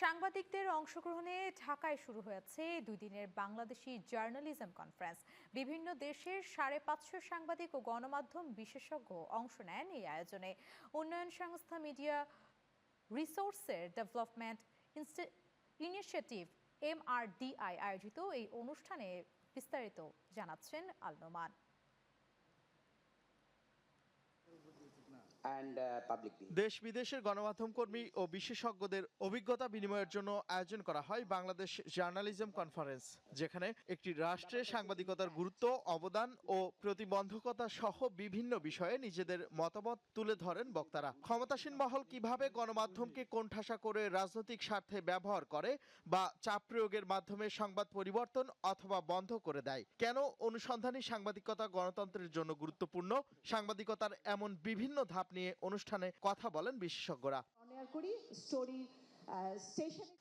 সাংবাদিকদের অংশগ্রহণে ঢাকায় শুরু হয়েছে 2 দিনের বাংলাদেশি জার্নালিজম কনফারেন্স। বিভিন্ন দেশের 550 সাংবাদিক ও গণমাধ্যম বিশেষজ্ঞ অংশ নেন এই আয়োজনে। উন্নয়ন সংস্থা মিডিয়া রিসোর্সের ডেভেলপমেন্ট ইনিশিয়েটিভ MRDI আয়োজিত এই অনুষ্ঠানে বিস্তারিত জানাচ্ছেন আল নোমান। দেশ বিদেশের গণমাধ্যম কর্মী ও বিশেষজ্ঞদের অভিজ্ঞতা বিনিময়ের জন্য আয়োজন করা হয় বাংলাদেশ জার্নালিজম কনফারেন্স, যেখানে একটি রাষ্ট্রের সাংবাদিকতার গুরুত্ব, অবদান ও প্রতিবন্ধকতা সহ বিভিন্ন বিষয়ে নিজেদের মতামত তুলে ধরেন বক্তারা। ক্ষমতাসীন মহল কিভাবে গণমাধ্যমকে কোণঠাসা করে রাজনৈতিক স্বার্থে ব্যবহার করে বা চাপ প্রয়োগের মাধ্যমে সংবাদ পরিবর্তন অথবা বন্ধ করে দেয়, কেন অনুসন্ধানী সাংবাদিকতা গণতন্ত্রের জন্য গুরুত্বপূর্ণ, সাংবাদিকতার এমন বিভিন্ন ধাপ নিয়ে অনুষ্ঠানে কথা বলেন বিশেষজ্ঞরা।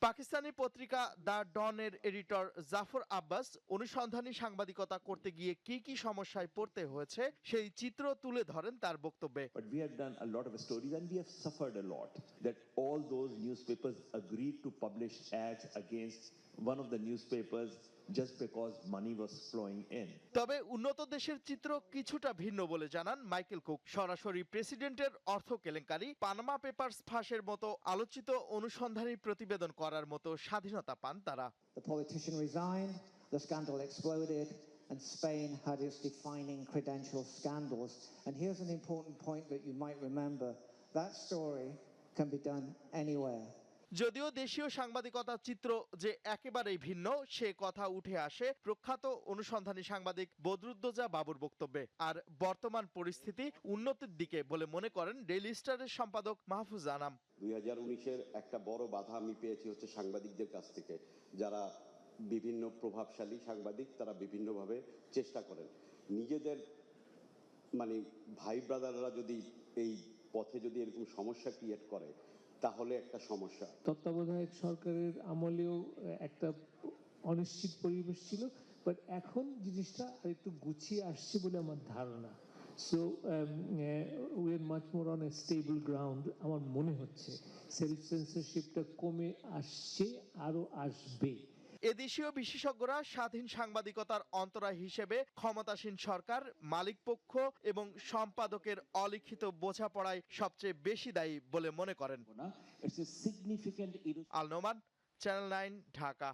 পাকিস্তানি পত্রিকা দ্য ডনের এডিটর জাফর আব্বাস অনুসন্ধানী সাংবাদিকতা করতে গিয়ে কি কি সমস্যায় পড়তে হয়েছে সেই চিত্র তুলে ধরেন তার বক্তব্যে। But we have done a lot of stories and we have suffered a lot that all those newspapers agreed to publish ads against one of the newspapers just because money was flowing in. তবে উন্নত দেশের চিত্র কিছুটা ভিন্ন বলে জানান Michael cook. সরাসরি প্রেসিডেন্টের অর্থ কেলেঙ্কারি, পানামা পেপারস ফাঁসের মতো আলোচিত অনুসন্ধানী প্রতিবেদন করার মতো স্বাধীনতা পান তারা। The politician resigned, the scandal exploded, and Spain had its defining credential scandals. And here's an important point that you might remember. That story can be done anywhere. যদিও দেশীয় সাংবাদিকতার চিত্র যে একেবারেই ভিন্ন, সে কথা উঠে আসে প্রখ্যাত অনুসন্ধানী সাংবাদিক বদরুদ্দোজা বাবুর বক্তব্যে। আর বর্তমান পরিস্থিতি উন্নতির দিকে বলে মনে করেন ডেইলি স্টারের সম্পাদক মাহফুজ আনাম। 2019-এর একটা বড় বাধা আমি পেয়েছি হচ্ছে সাংবাদিকদের কাছ থেকে, যারা বিভিন্ন প্রভাবশালী সাংবাদিক, তারা বিভিন্নভাবে চেষ্টা করেন নিজেদের ভাই ব্রাদাররা যদি এই পথে যদি এরকম সমস্যা ক্রিয়েট করে তাহলে একটা সমস্যা। তত্ত্বাবধায়ক সরকারের আমলেও একটা অনিশ্চিত পরিবেশ ছিল, বাট এখন জিনিসটা একটু গুছিয়ে আসছে বলে আমার ধারণা। So we are much more on a stable ground. আমার মনে হচ্ছে সেলফ সেন্সরশিপটা কমে আসছে, আরও আসবে। এদেশীয় বিশেষজ্ঞরা স্বাধীন সাংবাদিকতার অন্তরায় হিসেবে ক্ষমতাসীন সরকার, মালিকপক্ষ এবং সম্পাদকের অলিখিত বোঝাপড়ায় সবচেয়ে বেশি দায়ী বলে মনে করেন। আল নোমান, চ্যানেল 9, ঢাকা।